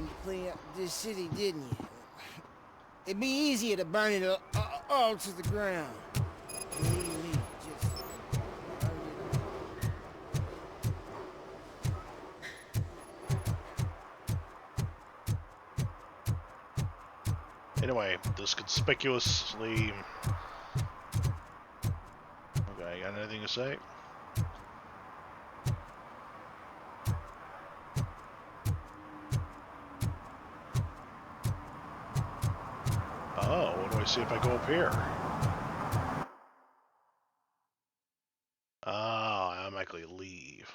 plan to clean up this city, didn't you? It'd be easier to burn it all to the ground. Believe me, just burn it all. Anyway, this conspicuously... Okay, got anything to say? Oh, what do I see if I go up here? Oh, I automatically leave.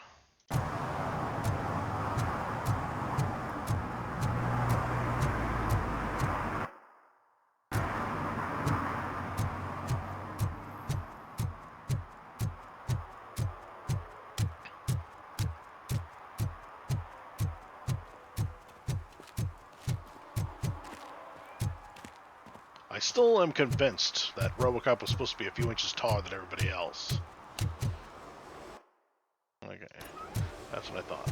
I still am convinced that Robocop was supposed to be a few inches taller than everybody else. Okay, that's what I thought.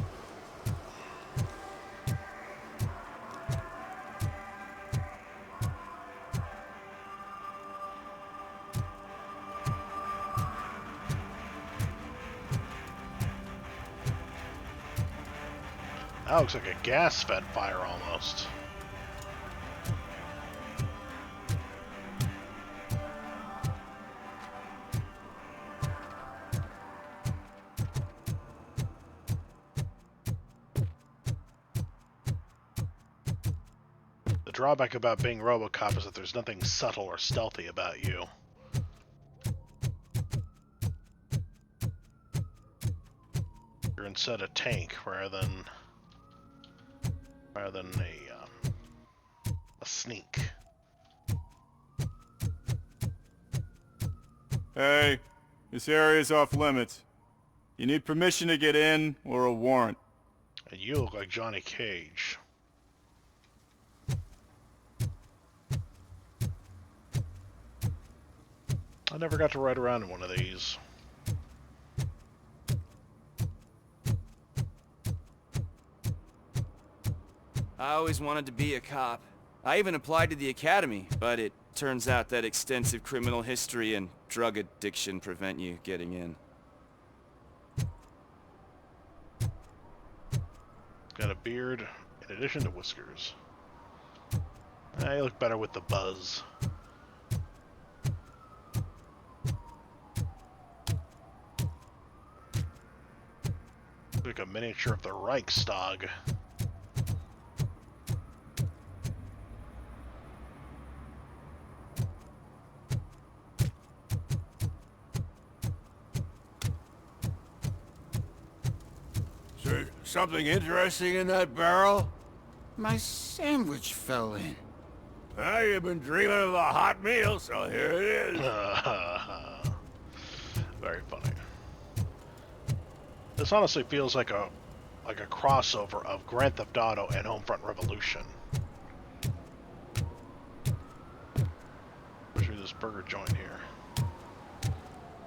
That looks like a gas-fed fire almost. The drawback about being Robocop is that there's nothing subtle or stealthy about you. You're instead a tank rather than a sneak. Hey, this area's off limits. You need permission to get in or a warrant. And you look like Johnny Cage. I never got to ride around in one of these. I always wanted to be a cop. I even applied to the academy, but it turns out that extensive criminal history and drug addiction prevent you getting in. Got a beard in addition to whiskers. You look better with the buzz. Like a miniature of the Reichstag. Is there something interesting in that barrel? My sandwich fell in. Well, you've been dreaming of a hot meal, so here it is. Very funny. This honestly feels like a crossover of Grand Theft Auto and Homefront Revolution. Through this burger joint here.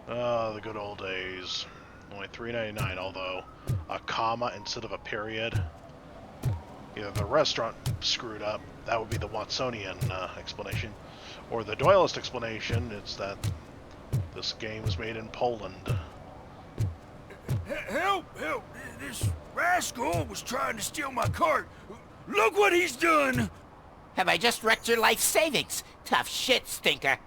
Oh, the good old days. Only $3.99, although a comma instead of a period. Either the restaurant screwed up, that would be the Watsonian explanation, or the Doyleist explanation, it's that this game was made in Poland. Help! Help! This rascal was trying to steal my cart. Look what he's done! Have I just wrecked your life savings? Tough shit, stinker.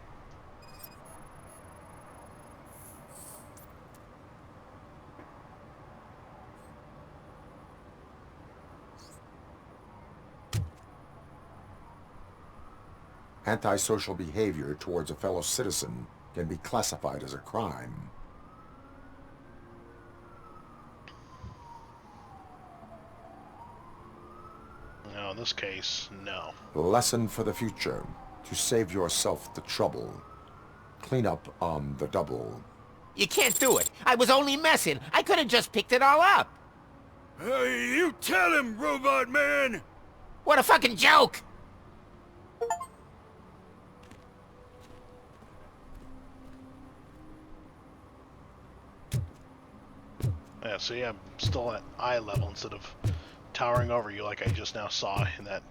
Antisocial behavior towards a fellow citizen can be classified as a crime. No, in this case, no. Lesson for the future. To save yourself the trouble. Clean up on the double. You can't do it. I was only messing. I could have just picked it all up. You tell him, Robot Man! What a fucking joke! Yeah, see, I'm still at eye level instead of towering over you like I just now saw in that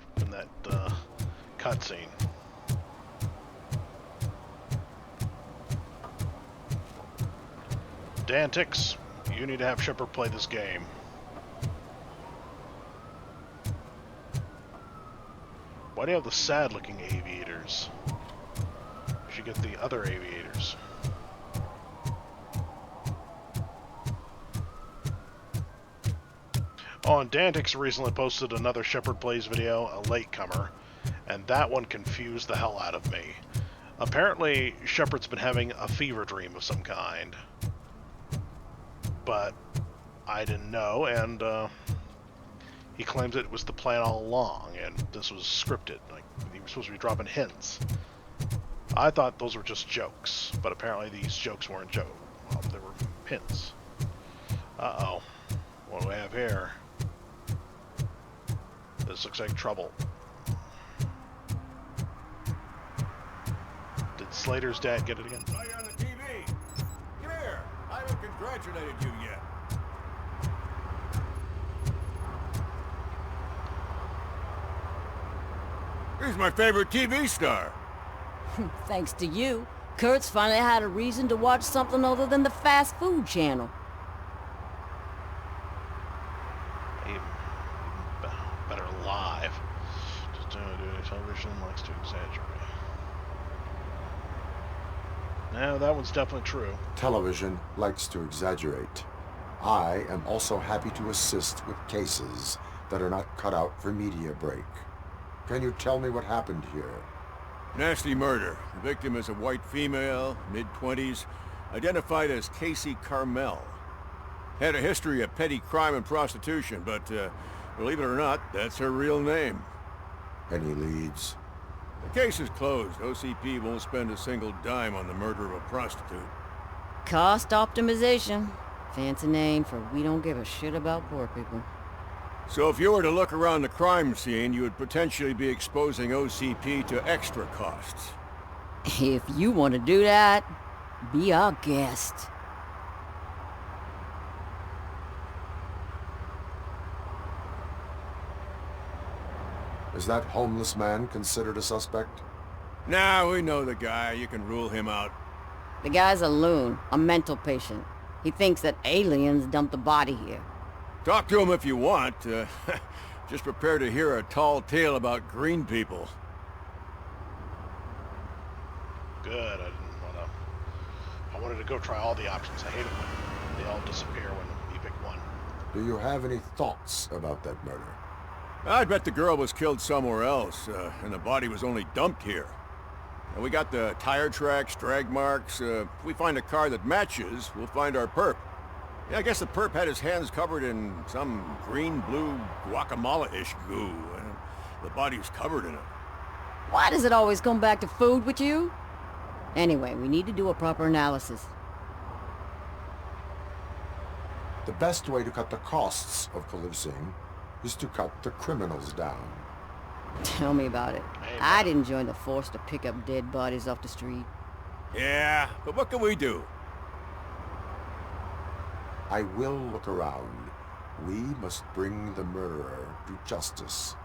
cutscene. Dantix, you need to have Shepard play this game. Why do you have the sad-looking aviators? You should get the other aviators. Oh, and Dantix recently posted another Shepard Plays video, a latecomer, and that one confused the hell out of me. Apparently, Shepard's been having a fever dream of some kind. But I didn't know, and he claims it was the plan all along, and this was scripted. Like, he was supposed to be dropping hints. I thought those were just jokes, but apparently these jokes weren't jokes. Well, they were hints. Uh-oh. What do we have here? This looks like trouble. Did Slater's dad get it again? Saw you on the TV. Come here. I haven't congratulated you yet. He's my favorite TV star. Thanks to you, Kurt's finally had a reason to watch something other than the fast food channel. Even better live. Just doing television likes to exaggerate. No, that one's definitely true. Television likes to exaggerate. I am also happy to assist with cases that are not cut out for media break. Can you tell me what happened here? Nasty murder. The victim is a white female, mid-20s, identified as Casey Carmel. Had a history of petty crime and prostitution, but believe it or not, that's her real name. Any leads? The case is closed. OCP won't spend a single dime on the murder of a prostitute. Cost optimization. Fancy name for we don't give a shit about poor people. So if you were to look around the crime scene, you would potentially be exposing OCP to extra costs. If you want to do that, be our guest. Is that homeless man considered a suspect? Nah, we know the guy. You can rule him out. The guy's a loon, a mental patient. He thinks that aliens dumped the body here. Talk to him if you want. Just prepare to hear a tall tale about green people. Good, I didn't want to... I wanted to go try all the options. I hate it when they all disappear when you pick one. Do you have any thoughts about that murder? I'd bet the girl was killed somewhere else, and the body was only dumped here. And we got the tire tracks, drag marks. If we find a car that matches, we'll find our perp. Yeah, I guess the perp had his hands covered in some green-blue guacamole-ish goo, and the body's covered in it. Why does it always come back to food with you? Anyway, we need to do a proper analysis. The best way to cut the costs of policing is to cut the criminals down. Tell me about it. Amen. I didn't join the force to pick up dead bodies off the street. Yeah, but what can we do? I will look around. We must bring the murderer to justice.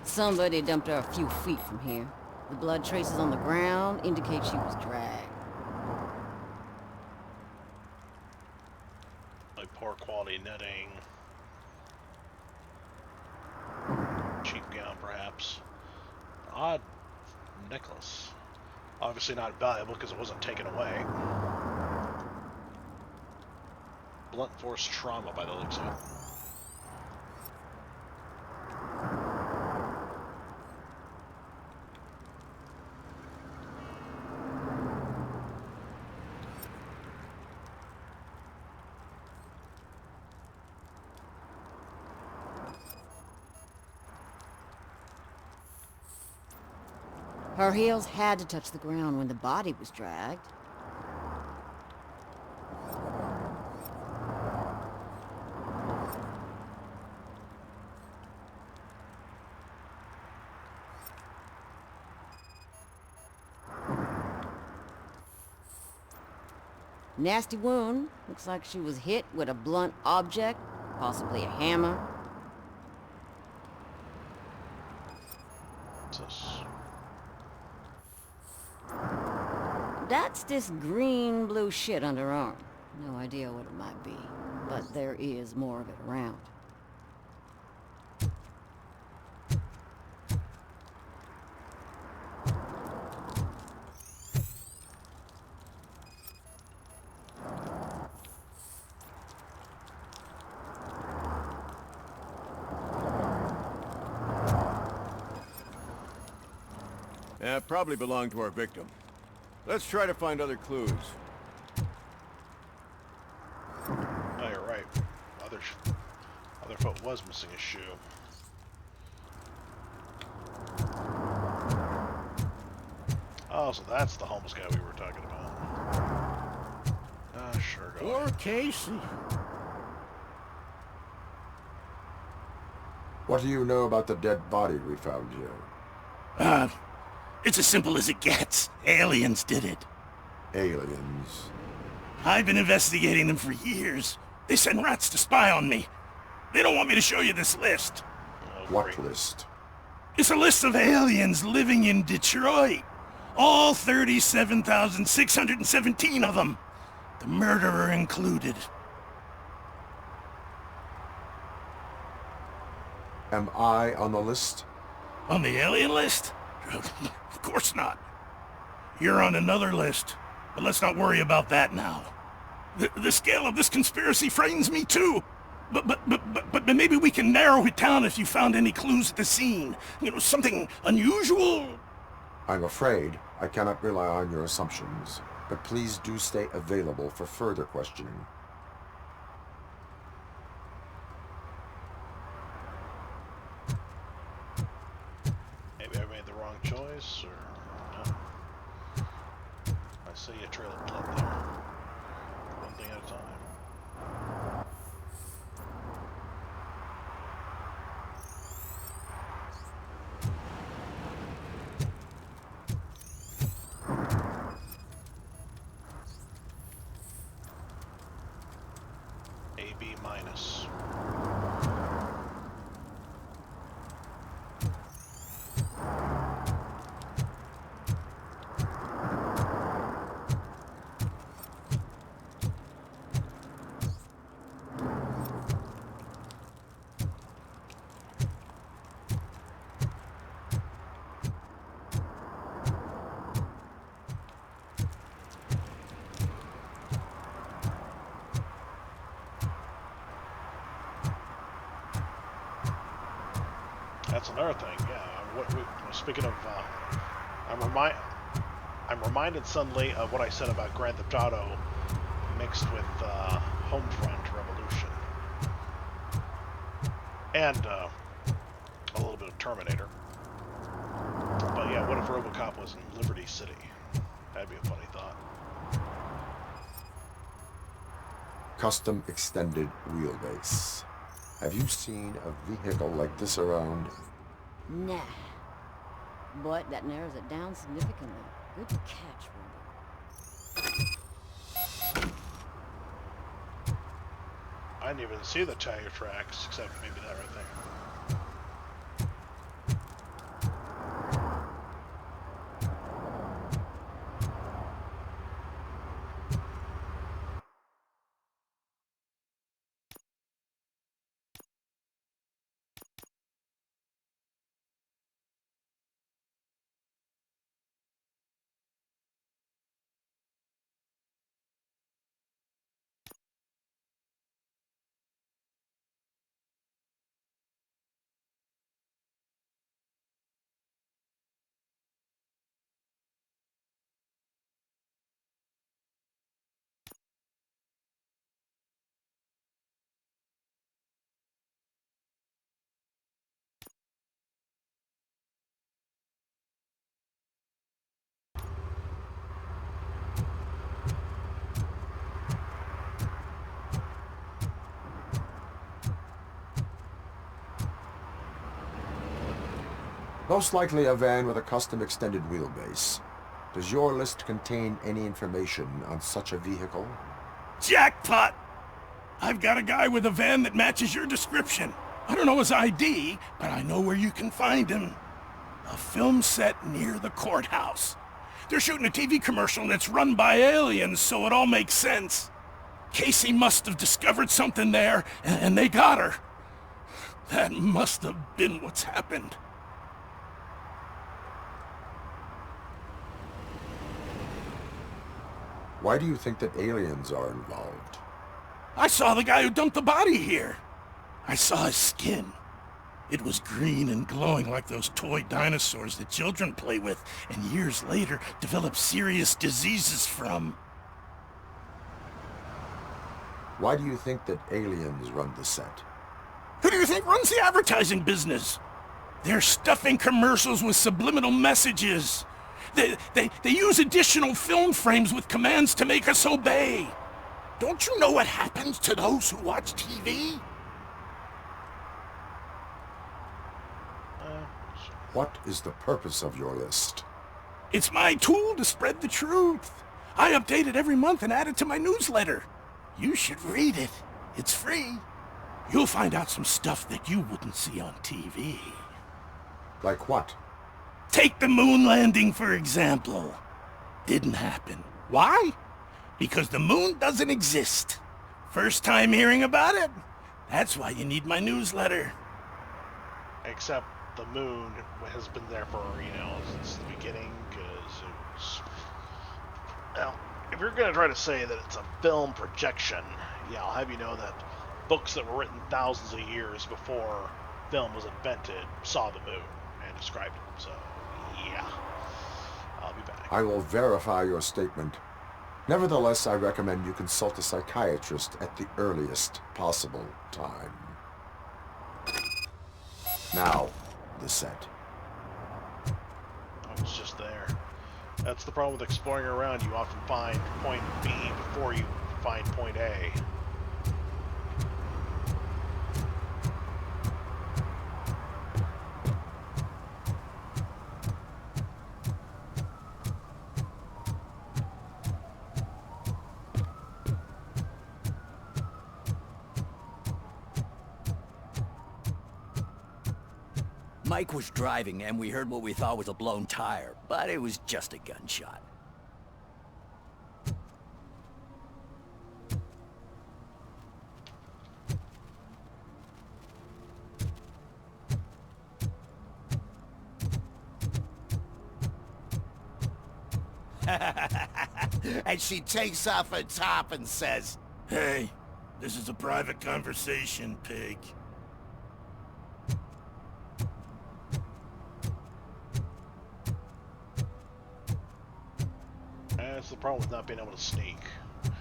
Somebody dumped her a few feet from here. The blood traces on the ground indicate she was dragged. Like poor quality netting. Cheap gown, perhaps. Odd necklace. Obviously not valuable because it wasn't taken away. Blunt force trauma by the looks of it. Her heels had to touch the ground when the body was dragged. Nasty wound. Looks like she was hit with a blunt object, possibly a hammer. What's this? That's this green-blue shit under her arm. No idea what it might be, but there is more of it around. Yeah, probably belonged to our victim. Let's try to find other clues. Oh, you're right. Other foot was missing a shoe. Oh, so that's the homeless guy we were talking about. Ah, sure. Go Poor ahead. Casey. What do you know about the dead body we found here? It's as simple as it gets. Aliens did it. Aliens. I've been investigating them for years. They send rats to spy on me. They don't want me to show you this list. Oh, What great. list? It's a list of aliens living in Detroit. All 37,617 of them. The murderer included. Am I on the list? On the alien list? Of course not. You're on another list, but let's not worry about that now. The scale of this conspiracy frightens me too. But maybe we can narrow it down if you found any clues at the scene. You know, something unusual. I'm afraid I cannot rely on your assumptions, but please do stay available for further questioning. Maybe I made the wrong choice, or no. I see a trail of blood there. One thing at a time. AB minus. That's another thing. Yeah. Speaking of, I'm reminded suddenly of what I said about Grand Theft Auto mixed with Homefront Revolution, and a little bit of Terminator. But yeah, what if Robocop was in Liberty City? That'd be a funny thought. Custom extended wheelbase. Have you seen a vehicle like this around? Nah. But that narrows it down significantly. Good catch, Rumble. I didn't even see the tire tracks, except maybe that right there. Most likely a van with a custom extended wheelbase. Does your list contain any information on such a vehicle? Jackpot! I've got a guy with a van that matches your description. I don't know his ID, but I know where you can find him. A film set near the courthouse. They're shooting a TV commercial and it's run by aliens, so it all makes sense. Casey must have discovered something there, and they got her. That must have been what's happened. Why do you think that aliens are involved? I saw the guy who dumped the body here. I saw his skin. It was green and glowing like those toy dinosaurs that children play with and years later develop serious diseases from. Why do you think that aliens run the set? Who do you think runs the advertising business? They're stuffing commercials with subliminal messages. They use additional film frames with commands to make us obey. Don't you know what happens to those who watch TV? What is the purpose of your list? It's my tool to spread the truth. I update it every month and add it to my newsletter. You should read it. It's free. You'll find out some stuff that you wouldn't see on TV. Like what? Take the moon landing, for example. Didn't happen. Why? Because the moon doesn't exist. First time hearing about it? That's why you need my newsletter. Except the moon has been there for, since the beginning, because it was... Well, if you're going to try to say that it's a film projection, yeah, I'll have you know that books that were written thousands of years before film was invented saw the moon and described it, so, yeah. I'll be back. I will verify your statement. Nevertheless, I recommend you consult a psychiatrist at the earliest possible time. Now, the set. I was just there. That's the problem with exploring around. You often find point B before you find point A. Mike was driving and we heard what we thought was a blown tire, but it was just a gunshot. And she takes off her top and says, Hey, this is a private conversation, pig. That's the problem with not being able to sneak. Come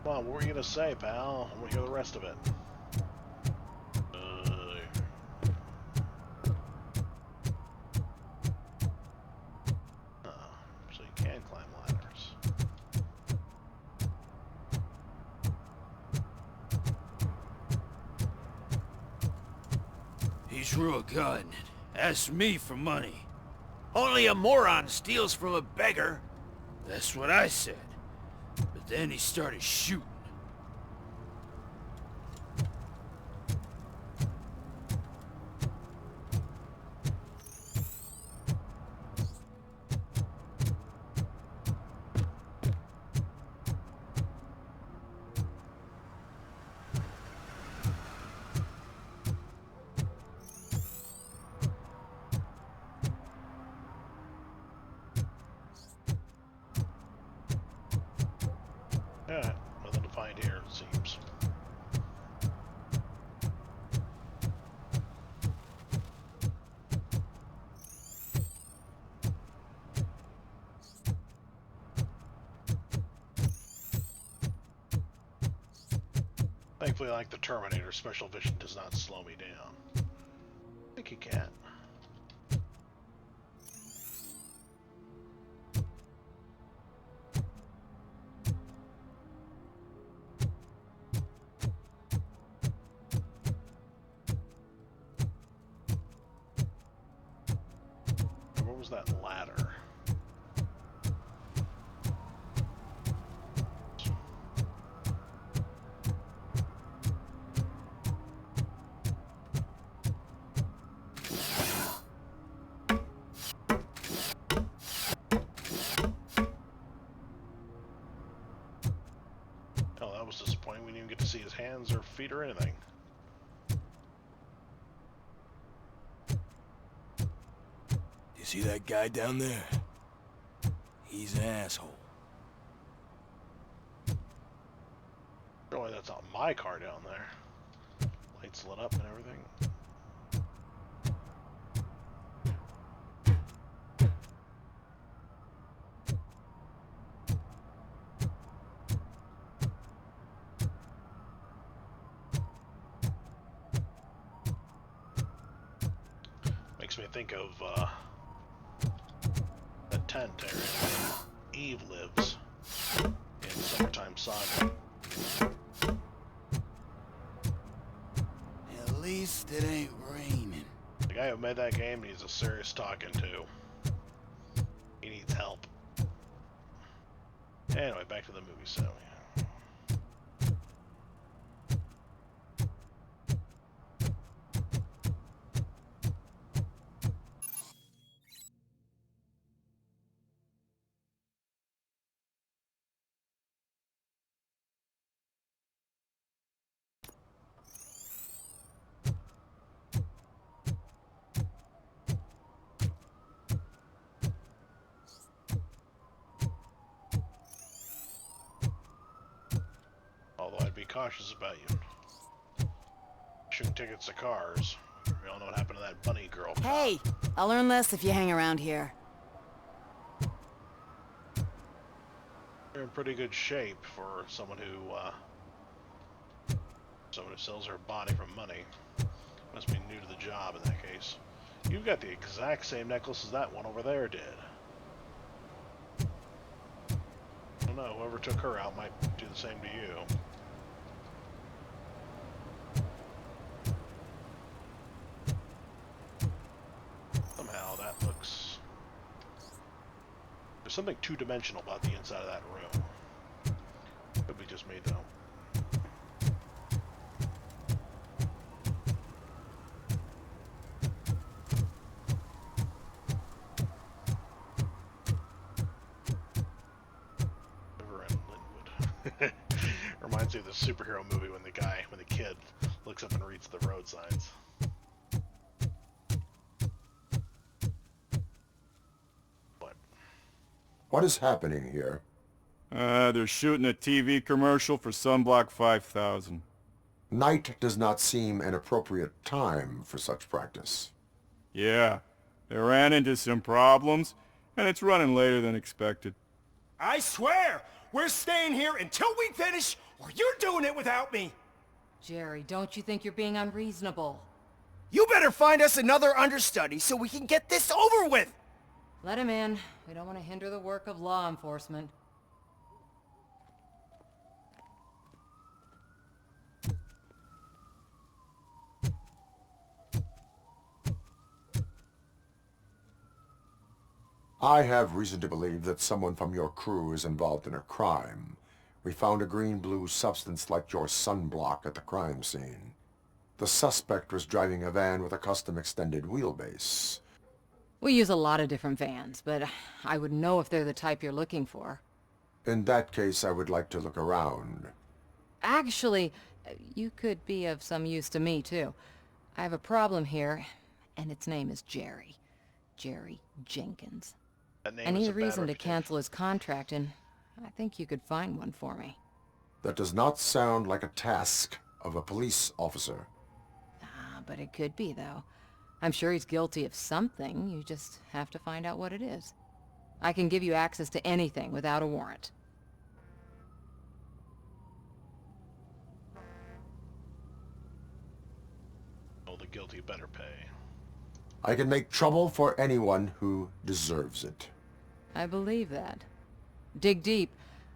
on, what were you gonna say, pal? I want to hear the rest of it. So you can climb ladders. He drew a gun and asked me for money. Only a moron steals from a beggar. That's what I said. But then he started shooting. Alright, nothing to find here, it seems. Thankfully, like the Terminator, special vision does not slow me down. I think you can. where was that ladder? Oh, that was disappointing. We didn't even get to see his hands or feet or anything. You see that guy down there? He's an asshole. Surely that's not my car down there. Lights lit up and everything. Makes me think of a tent area Eve lives in Summertime Saga. At least it ain't raining. The guy who made that game needs a serious talking to. He needs help. Anyway, back to the movie, so although I'd be cautious about you shooting tickets to cars. We all know what happened to that bunny girl. Hey, I'll learn less if you hang around here. You're in pretty good shape for someone who sells her body for money. Must be new to the job in that case. You've got the exact same necklace as that one over there did. I don't know, whoever took her out might do the same to you. Somehow that looks... There's something two-dimensional about the inside of that room. Could be just me, though. Reminds me of the superhero movie when the kid looks up and reads the road signs. What is happening here? They're shooting a TV commercial for Sunblock 5000. Night does not seem an appropriate time for such practice. Yeah, they ran into some problems, and it's running later than expected. I swear, we're staying here until we finish, or you're doing it without me! Jerry, don't you think you're being unreasonable? You better find us another understudy so we can get this over with! Let him in. We don't want to hinder the work of law enforcement. I have reason to believe that someone from your crew is involved in a crime. We found a green-blue substance like your sunblock at the crime scene. The suspect was driving a van with a custom extended wheelbase. We use a lot of different vans, but I would know if they're the type you're looking for. In that case, I would like to look around. Actually, you could be of some use to me, too. I have a problem here, and its name is Jerry. Jerry Jenkins. I need a reason to cancel his contract, and I think you could find one for me. That does not sound like a task of a police officer. But it could be, though. I'm sure he's guilty of something. You just have to find out what it is. I can give you access to anything without a warrant. Oh, the guilty better pay. I can make trouble for anyone who deserves it. I believe that. Dig deep.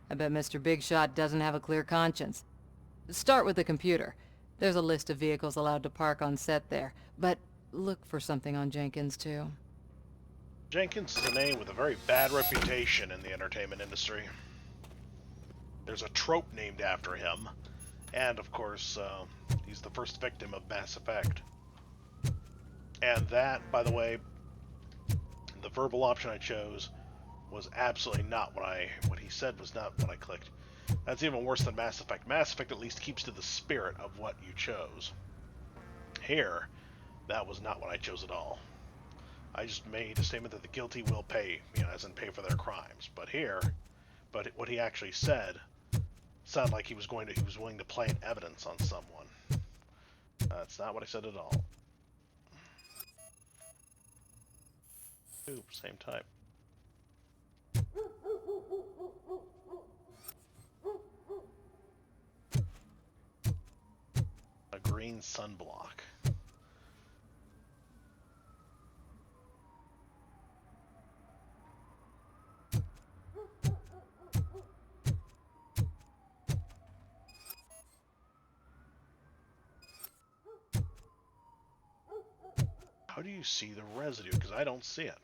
I bet Mr. Big Shot doesn't have a clear conscience. Start with the computer. There's a list of vehicles allowed to park on set there, but look for something on Jenkins, too. Jenkins is a name with a very bad reputation in the entertainment industry. There's a trope named after him, and of course, he's the first victim of Mass Effect. And that, by the way, the verbal option I chose was absolutely not what he said was not what I clicked. That's even worse than Mass Effect. Mass Effect at least keeps to the spirit of what you chose. Here, that was not what I chose at all. I just made a statement that the guilty will pay, as in pay for their crimes. But what he actually said sounded like he was willing to plant evidence on someone. That's not what I said at all. Ooh, same type. A green sunblock. How do you see the residue? Because I don't see it.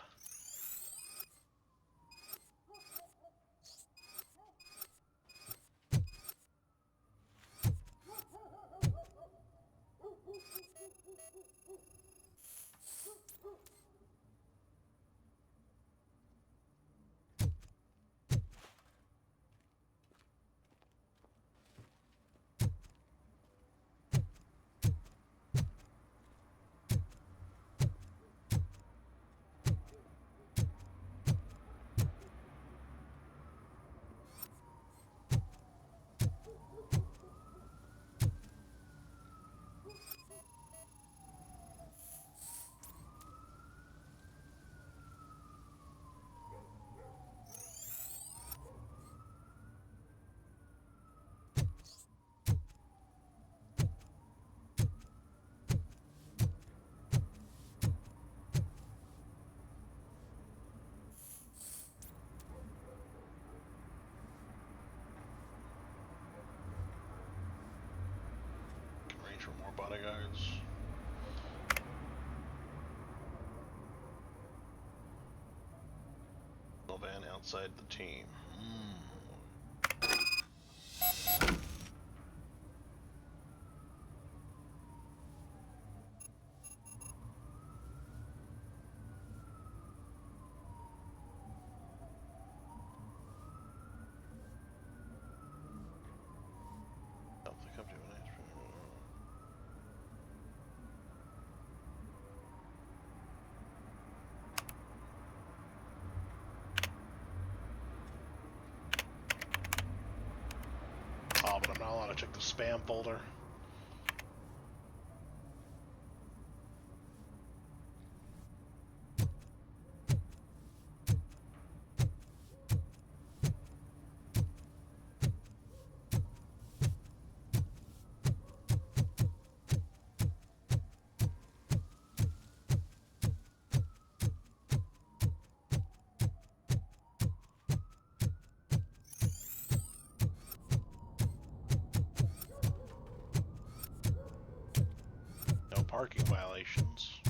For more bodyguards. Van outside the team. Help the company with an Oh, but I'm not allowed to check the spam folder. Parking violations.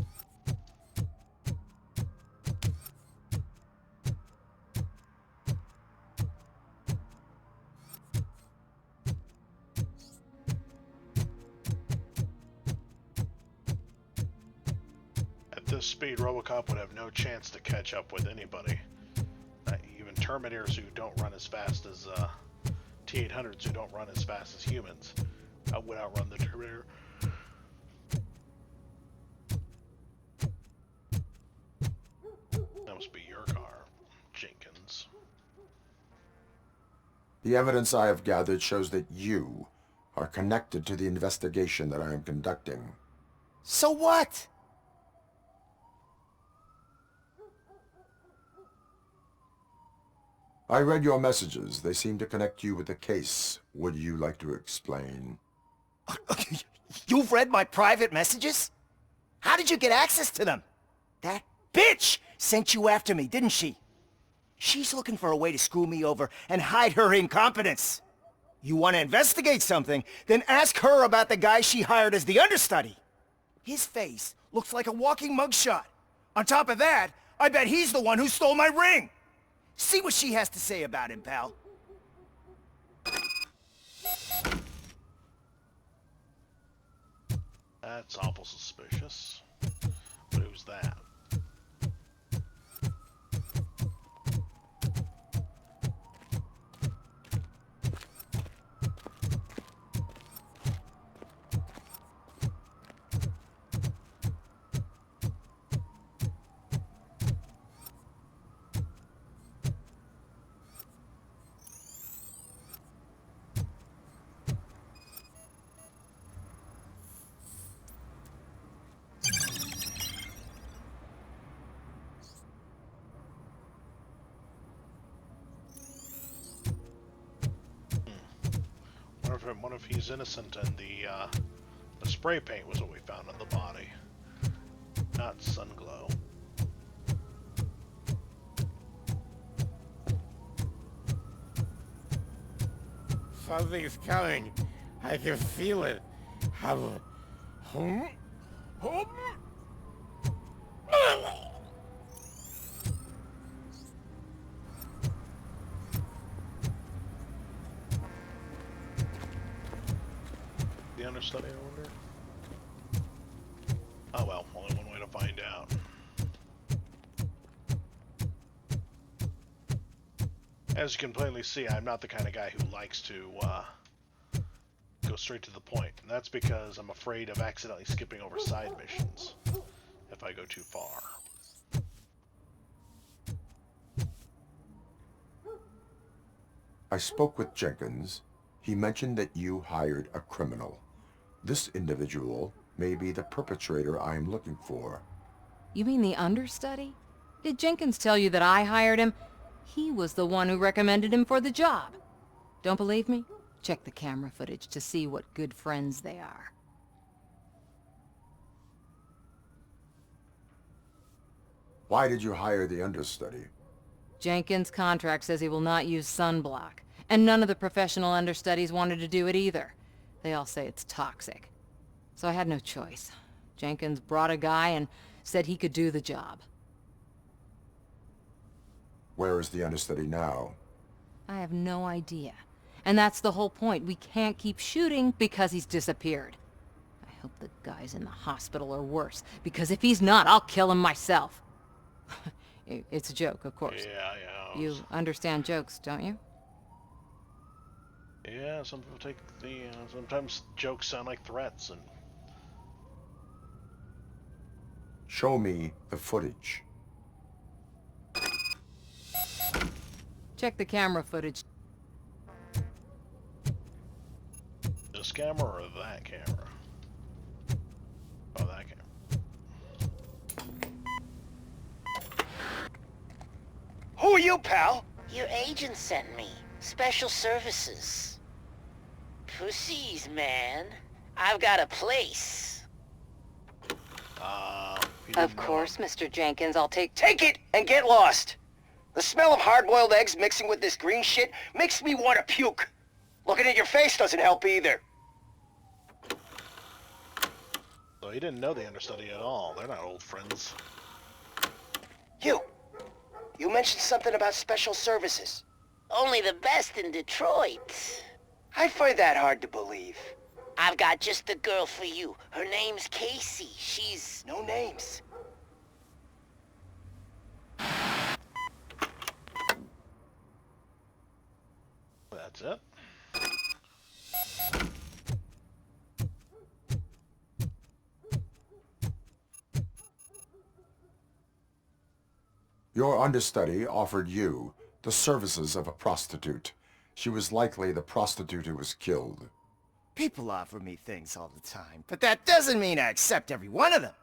At this speed, Robocop would have no chance to catch up with anybody. Even Terminators who don't run as fast as T-800s who don't run as fast as humans would outrun the Terminator. That must be your car, Jenkins. The evidence I have gathered shows that you are connected to the investigation that I am conducting. So what? I read your messages. They seem to connect you with the case. Would you like to explain? You've read my private messages? How did you get access to them? That bitch sent you after me, didn't she? She's looking for a way to screw me over and hide her incompetence. You want to investigate something, then ask her about the guy she hired as the understudy. His face looks like a walking mugshot. On top of that, I bet he's the one who stole my ring! See what she has to say about him, pal. That's awful suspicious. But who's that? What if he's innocent and the spray paint was what we found on the body, not sun glow? Something's coming. I can feel it. The understudy, I wonder? Oh well, only one way to find out. As you can plainly see, I'm not the kind of guy who likes to go straight to the point. And that's because I'm afraid of accidentally skipping over side missions if I go too far. I spoke with Jenkins. He mentioned that you hired a criminal. This individual may be the perpetrator I am looking for. You mean the understudy? Did Jenkins tell you that I hired him? He was the one who recommended him for the job. Don't believe me? Check the camera footage to see what good friends they are. Why did you hire the understudy? Jenkins' contract says he will not use sunblock, and none of the professional understudies wanted to do it either. They all say it's toxic. So I had no choice. Jenkins brought a guy and said he could do the job. Where is the understudy now? I have no idea. And that's the whole point. We can't keep shooting because he's disappeared. I hope the guy's in the hospital or worse, because if he's not, I'll kill him myself. It's a joke, of course. Yeah. You understand jokes, don't you? Yeah, some people take the... sometimes jokes sound like threats, and... Show me the footage. Check the camera footage. This camera or that camera? Oh, that camera. Who are you, pal? Your agent sent me. Special services. Pussies, man. I've got a place. Of course, Mr. Jenkins. I'll take it and get lost. The smell of hard-boiled eggs mixing with this green shit makes me want to puke. Looking at your face doesn't help either. So he didn't know the understudy at all. They're not old friends. You mentioned something about special services. Only the best in Detroit. I find that hard to believe. I've got just the girl for you. Her name's Casey. She's... No names. That's it. Your understudy offered you the services of a prostitute. She was likely the prostitute who was killed. People offer me things all the time, but that doesn't mean I accept every one of them.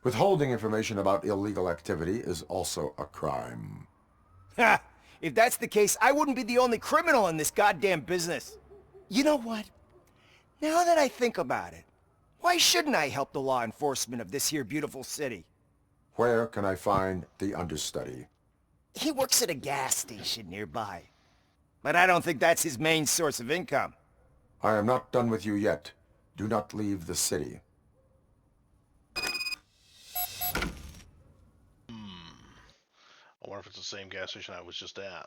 Withholding information about illegal activity is also a crime. Ha! If that's the case, I wouldn't be the only criminal in this goddamn business. You know what? Now that I think about it, why shouldn't I help the law enforcement of this here beautiful city? Where can I find the understudy? He works at a gas station nearby. But I don't think that's his main source of income. I am not done with you yet. Do not leave the city. I wonder if it's the same gas station I was just at.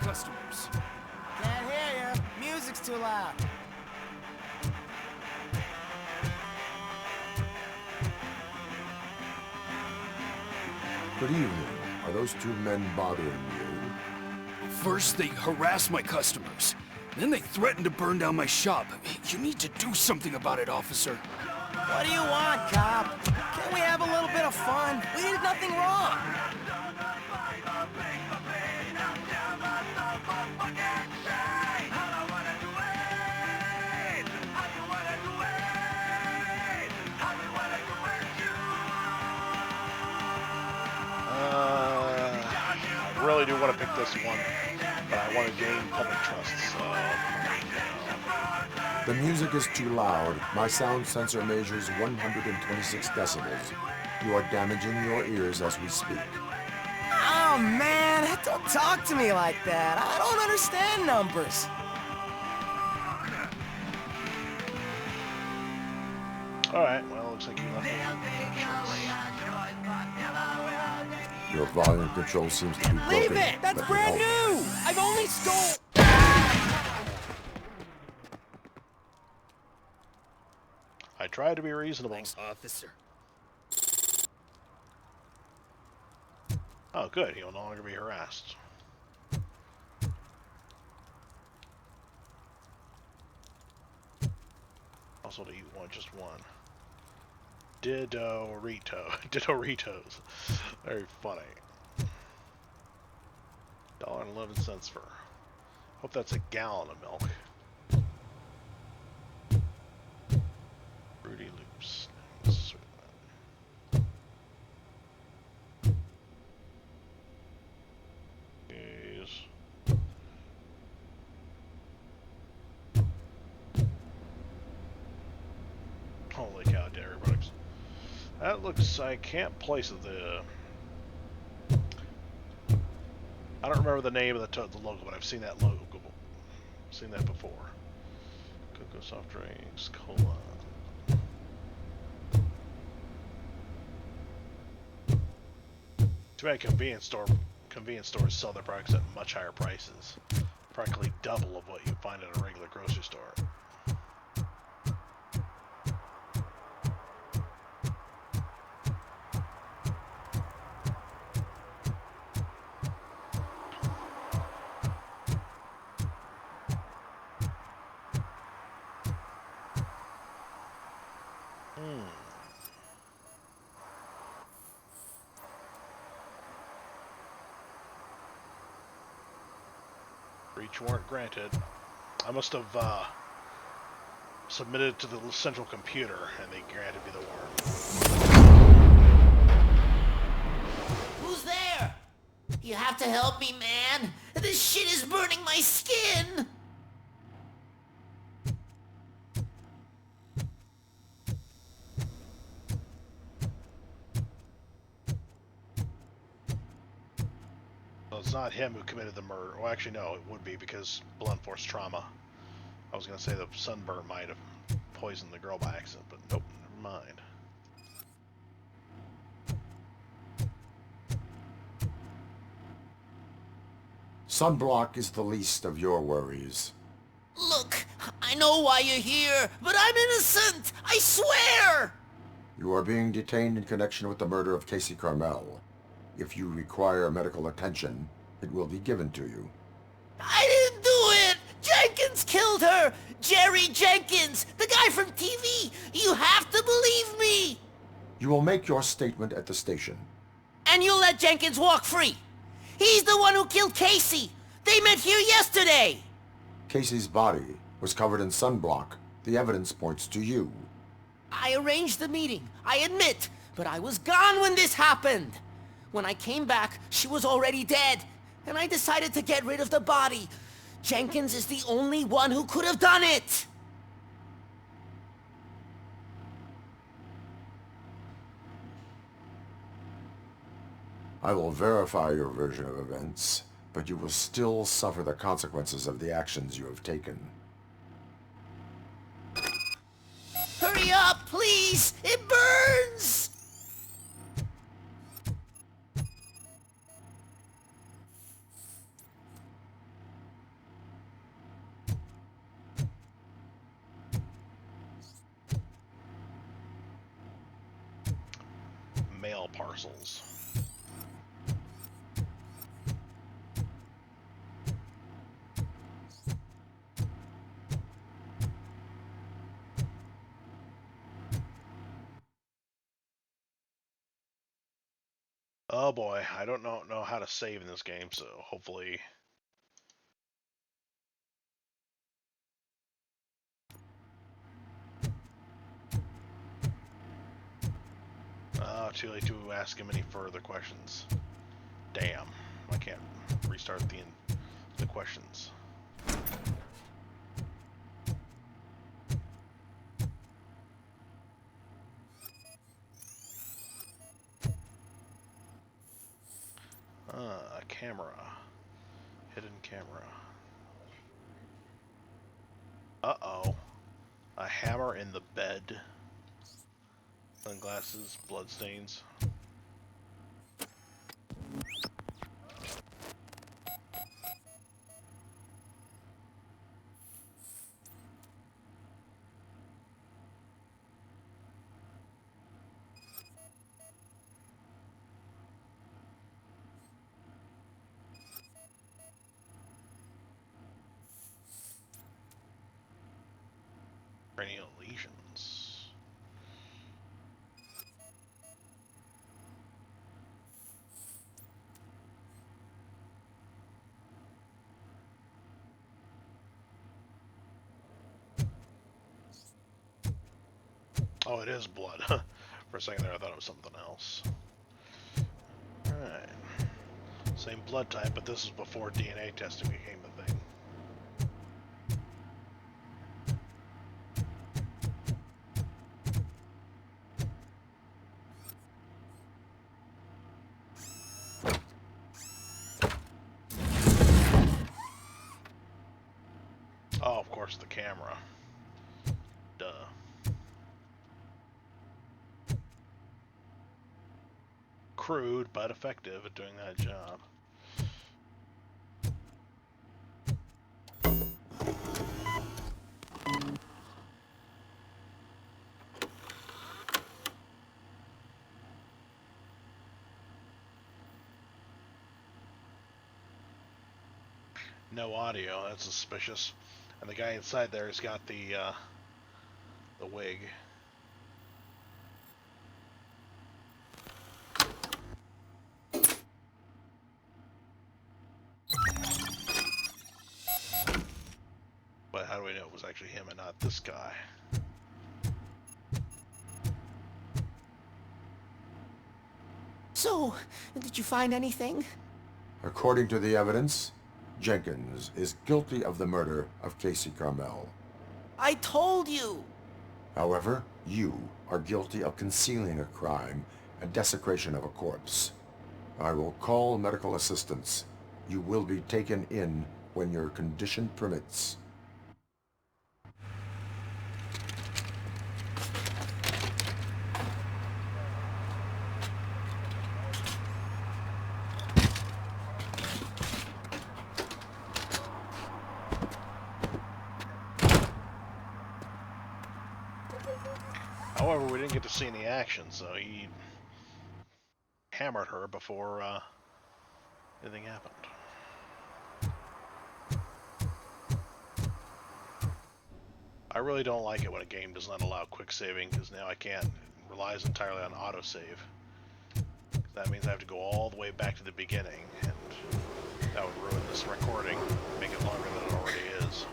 Customers. Can't hear you. Music's too loud. Good evening. Are those two men bothering you? First, they harass my customers. Then they threaten to burn down my shop. You need to do something about it, officer. What do you want, cop? Can't we have a little bit of fun? We did nothing wrong. I really do want to pick this one, but I want to gain public trust, so... The music is too loud. My sound sensor measures 126 decibels. You are damaging your ears as we speak. Oh, man, don't talk to me like that. I don't understand numbers. Alright, well, looks like you left me. Your volume control seems to be broken. Leave it! That's brand new! I've only stole... I tried to be reasonable. Thanks, officer. Oh, good. He'll no longer be harassed. Also to eat one, just one. Ditto-ritos. Very funny. $1.11 for... Hope that's a gallon of milk. Fruity Loops. Holy cow, dairy products. That looks... I can't place the... I don't remember the name of the logo, but I've seen that logo. Seen that before. Cocoa soft drinks, cola. Too bad convenience stores sell their products at much higher prices. Practically double of what you find at a regular grocery store. Breach warrant granted. I must have submitted to the central computer and they granted me the warrant. Who's there? You have to help me, man. This shit is burning my skin. It's not him who committed the murder. Well, actually, no, it would be because blunt force trauma. I was going to say the sunburn might have poisoned the girl by accident, but nope, never mind. Sunblock is the least of your worries. Look, I know why you're here, but I'm innocent! I swear! You are being detained in connection with the murder of Casey Carmel. If you require medical attention, it will be given to you. I didn't do it! Jenkins killed her! Jerry Jenkins! The guy from TV! You have to believe me! You will make your statement at the station. And you'll let Jenkins walk free! He's the one who killed Casey! They met here yesterday! Casey's body was covered in sunblock. The evidence points to you. I arranged the meeting, I admit, but I was gone when this happened. When I came back, she was already dead, and I decided to get rid of the body. Jenkins is the only one who could have done it! I will verify your version of events, but you will still suffer the consequences of the actions you have taken. Hurry up, please! It burns! Mail parcels. Oh boy, I don't know how to save in this game, so hopefully... too late to ask him any further questions. Damn, I can't restart the questions. A camera. Hidden camera. Uh-oh. A hammer in the bed. Sunglasses, bloodstains. Cranial lesions. Oh, it is blood. For a second there, I thought it was something else. Alright. Same blood type, but this is before DNA testing became the thing. Oh, of course, the camera. Duh. Crude, but effective at doing that job. No audio, that's suspicious. And the guy inside there has got the wig. But how do we know it was actually him and not this guy? So, did you find anything? According to the evidence, Jenkins is guilty of the murder of Casey Carmel. I told you! However, you are guilty of concealing a crime and desecration of a corpse. I will call medical assistance. You will be taken in when your condition permits. However, we didn't get to see any action, so he hammered her before anything happened. I really don't like it when a game does not allow quick saving, because now I can't. It relies entirely on autosave. That means I have to go all the way back to the beginning, and That would ruin this recording, make it longer than it already is.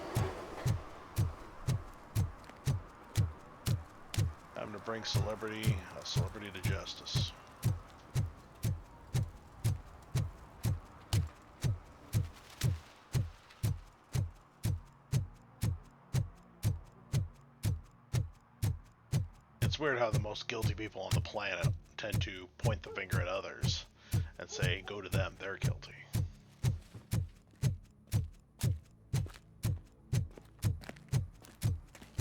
Time to bring a celebrity to justice. It's weird how the most guilty people on the planet tend to point the finger at others and say, go to them, they're guilty.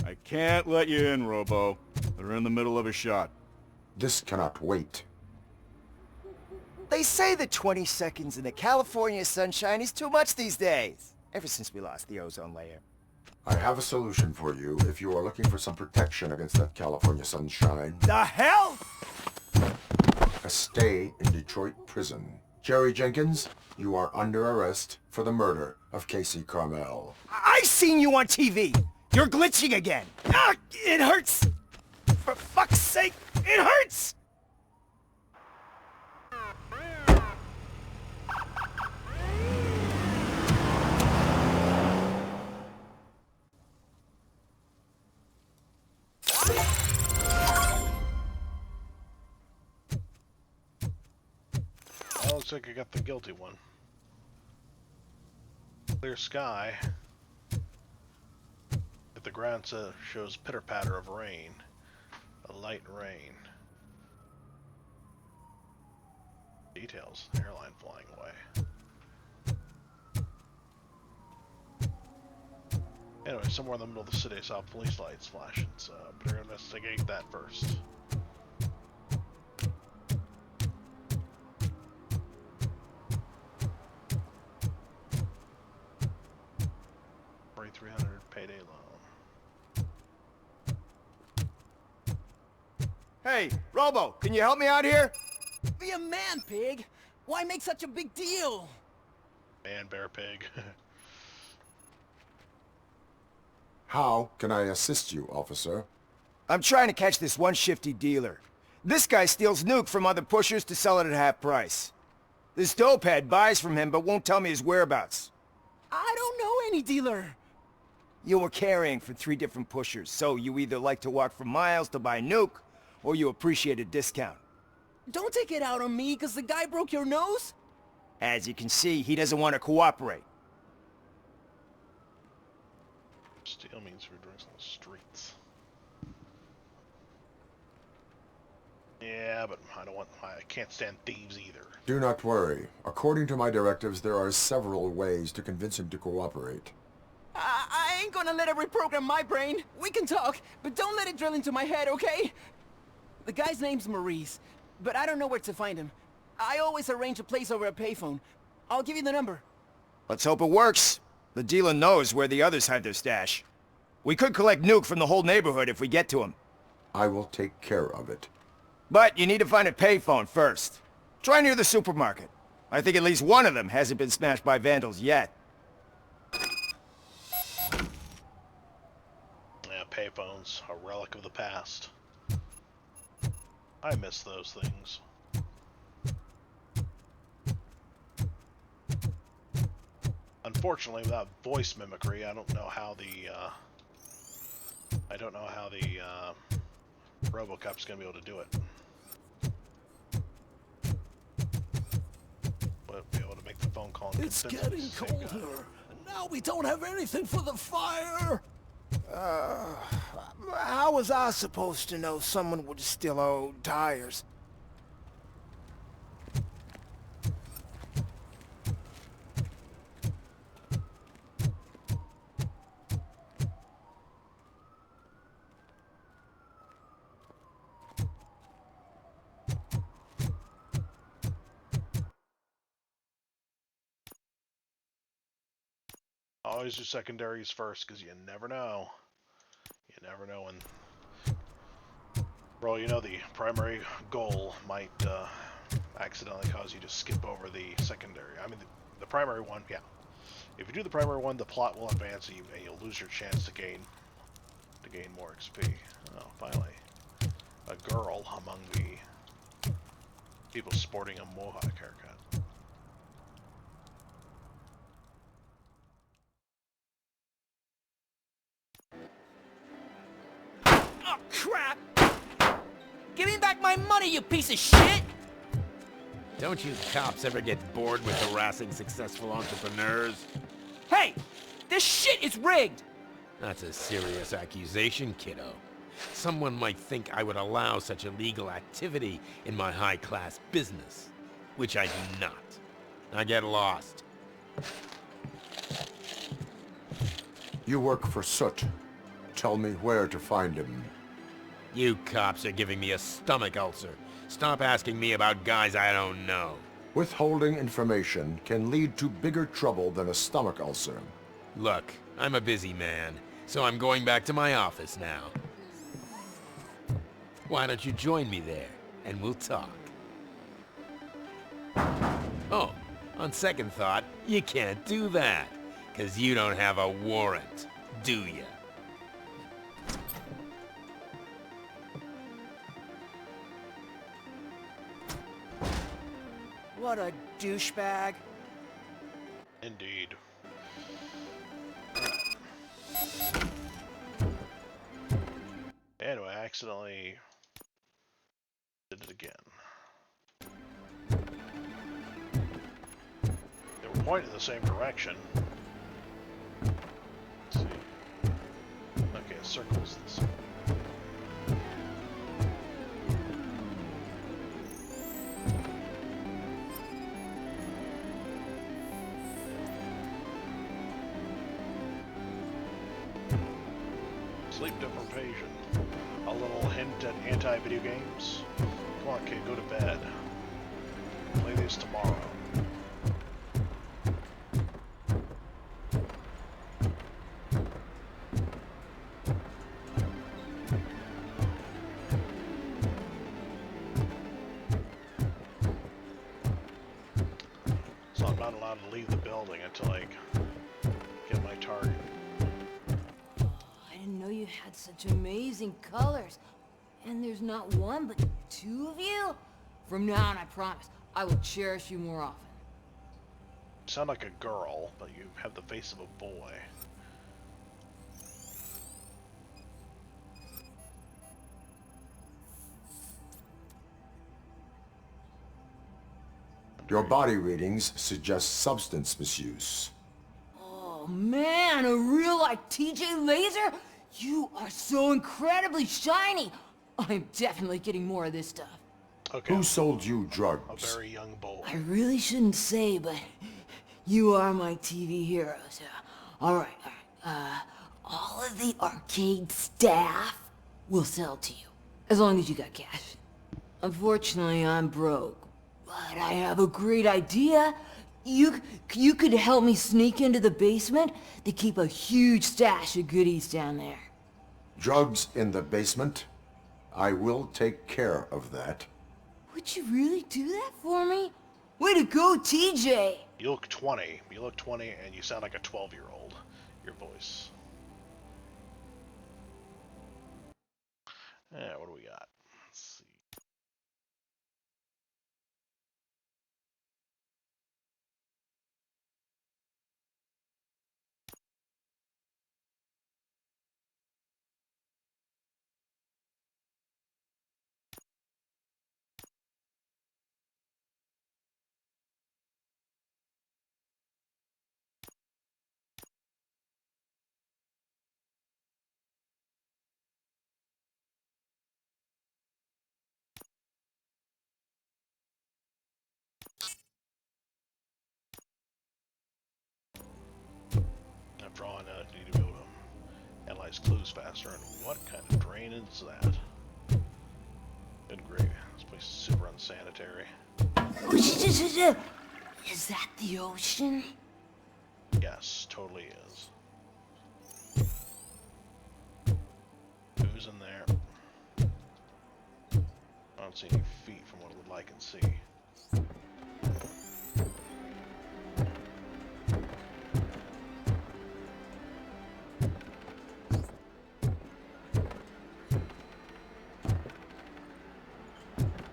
I can't let you in, Robo. They're in the middle of a shot. This cannot wait. They say that 20 seconds in the California sunshine is too much these days. Ever since we lost the ozone layer. I have a solution for you if you are looking for some protection against that California sunshine. The hell? A stay in Detroit prison. Jerry Jenkins, you are under arrest for the murder of Casey Carmel. I seen you on TV. You're glitching again. Ah, it hurts. For fuck's sake, it hurts. Well, looks like I got the guilty one. Clear sky. But the ground shows pitter-patter of rain. A light rain. Details. Airline flying away. Anyway, somewhere in the middle of the city I saw police lights flashing, so better investigate that first. $300 payday loan. Hey, Robo, can you help me out here? Be a man, pig. Why make such a big deal? Man, bear, pig. How can I assist you, officer? I'm trying to catch this one shifty dealer. This guy steals nuke from other pushers to sell it at half price. This dopehead buys from him but won't tell me his whereabouts. I don't know any dealer. You were carrying for 3 different pushers, so you either like to walk for miles to buy nuke, or you appreciate a discount. Don't take it out on me, because the guy broke your nose? As you can see, he doesn't want to cooperate. Steal means for drinks on the streets. Yeah, but I can't stand thieves either. Do not worry. According to my directives, there are several ways to convince him to cooperate. I ain't gonna let it reprogram my brain. We can talk, but don't let it drill into my head, okay? The guy's name's Maurice, but I don't know where to find him. I always arrange a place over a payphone. I'll give you the number. Let's hope it works. The dealer knows where the others hide their stash. We could collect nuke from the whole neighborhood if we get to him. I will take care of it. But you need to find a payphone first. Try near the supermarket. I think at least one of them hasn't been smashed by vandals yet. Yeah, payphones, a relic of the past. I miss those things. Unfortunately, without voice mimicry, I don't know how the Robocop's gonna be able to do it. But be able to make the phone call. And It's getting colder. Now we don't have anything for the fire. How was I supposed to know someone would steal old tires? Always do secondaries first, because you never know. You never know when... Bro, you know the primary goal might accidentally cause you to skip over the secondary. I mean, the primary one, yeah. If you do the primary one, the plot will advance and you'll lose your chance to gain more XP. Oh, finally. A girl among the people sporting a mohawk haircut. my money, you piece of shit! Don't you cops ever get bored with harassing successful entrepreneurs? Hey! This shit is rigged! That's a serious accusation, kiddo. Someone might think I would allow such illegal activity in my high-class business, which I do not. I get lost. You work for Soot. Tell me where to find him. You cops are giving me a stomach ulcer. Stop asking me about guys I don't know. Withholding information can lead to bigger trouble than a stomach ulcer. Look, I'm a busy man, so I'm going back to my office now. Why don't you join me there, and we'll talk. Oh, on second thought, you can't do that, 'cause you don't have a warrant, do ya? What a douchebag. Indeed. Anyway, I accidentally did it again. They were pointing in the same direction. Let's see. Okay, circles this. Sleep deprivation. A little hint at anti-video games. Come on, kid, go to bed. Play these tomorrow. So I'm not allowed to leave the building until I get my target. I didn't know you had such amazing colors. And there's not one, but two of you? From now on, I promise, I will cherish you more often. You sound like a girl, but you have the face of a boy. Your body readings suggest substance misuse. Oh man, a real like TJ Laser? You are so incredibly shiny! I'm definitely getting more of this stuff. Okay. Who sold you A drugs? very young boy. I really shouldn't say, but you are my TV heroes. Alright. All of the arcade staff will sell to you, as long as you got cash. Unfortunately, I'm broke, but I have a great idea. You could help me sneak into the basement. They keep a huge stash of goodies down there. Drugs in the basement? I will take care of that. Would you really do that for me? Way to go, TJ! You look 20. You look 20 and you sound like a 12-year-old. Your voice. Yeah, what do we got? Let's see. After all, I need to be able to analyze clues faster. And what kind of drain is that? Good grief. This place is super unsanitary. Is that the ocean? Yes, totally is. Who's in there? I don't see any feet from what I can see.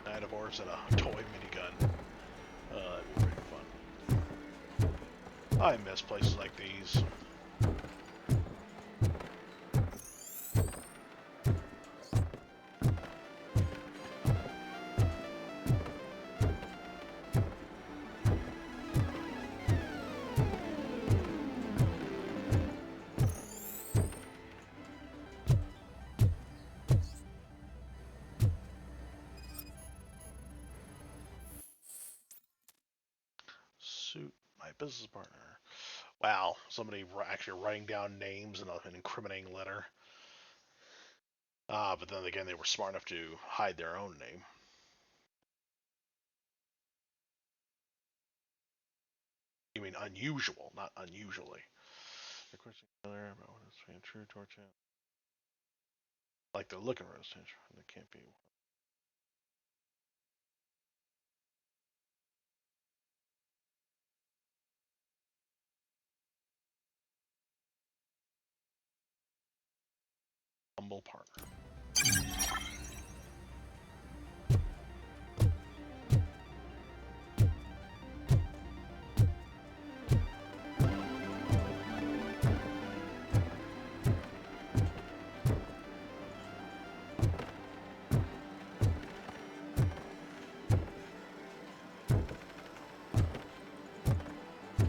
Night of Horse and a toy minigun. That'd be pretty fun. I miss places like these. business partner. Wow, somebody actually writing down names in an incriminating letter. But then again, they were smart enough to hide their own name. You mean unusual, not unusually. Requesting another about what is being true to our chat. Like they're looking for us. That can't be. Humble partner.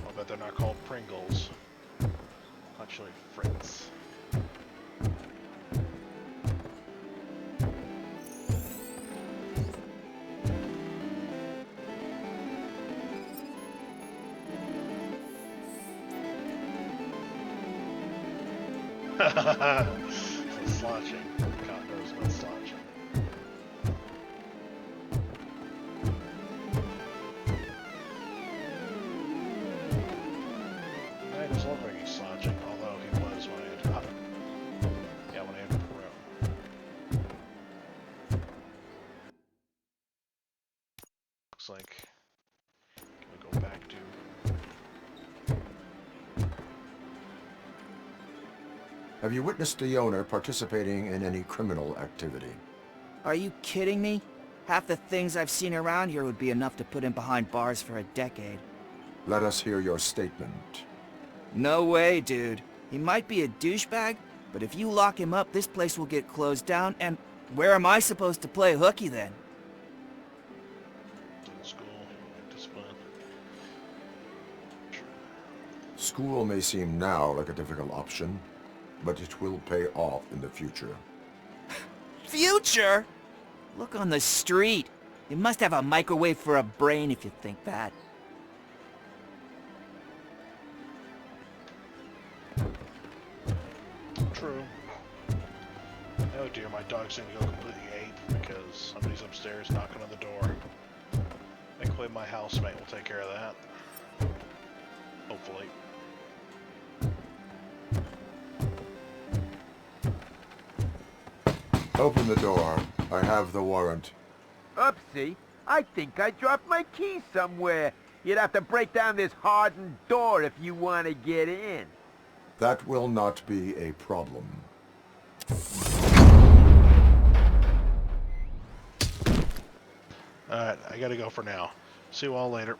I'll bet they're not called Pringles. Actually, Fritz. Slotching. God knows what slotching. He doesn't look like he's slotching, although he was when I had when I had Pro. Looks like gonna go back to Have you witnessed the owner participating in any criminal activity? Are you kidding me? Half the things I've seen around here would be enough to put him behind bars for a decade. Let us hear your statement. No way, dude. He might be a douchebag, but if you lock him up, this place will get closed down, and where am I supposed to play hooky then? school, discipline. School may seem now like a difficult option, but it will pay off in the future. Future? Look on the street. You must have a microwave for a brain if you think that. True. Oh dear, my dog's gonna go completely ape because somebody's upstairs knocking on the door. Thankfully my housemate will take care of that. Hopefully. Open the door. I have the warrant. Oopsie. I think I dropped my key somewhere. You'd have to break down this hardened door if you want to get in. That will not be a problem. Alright, I gotta go for now. See you all later.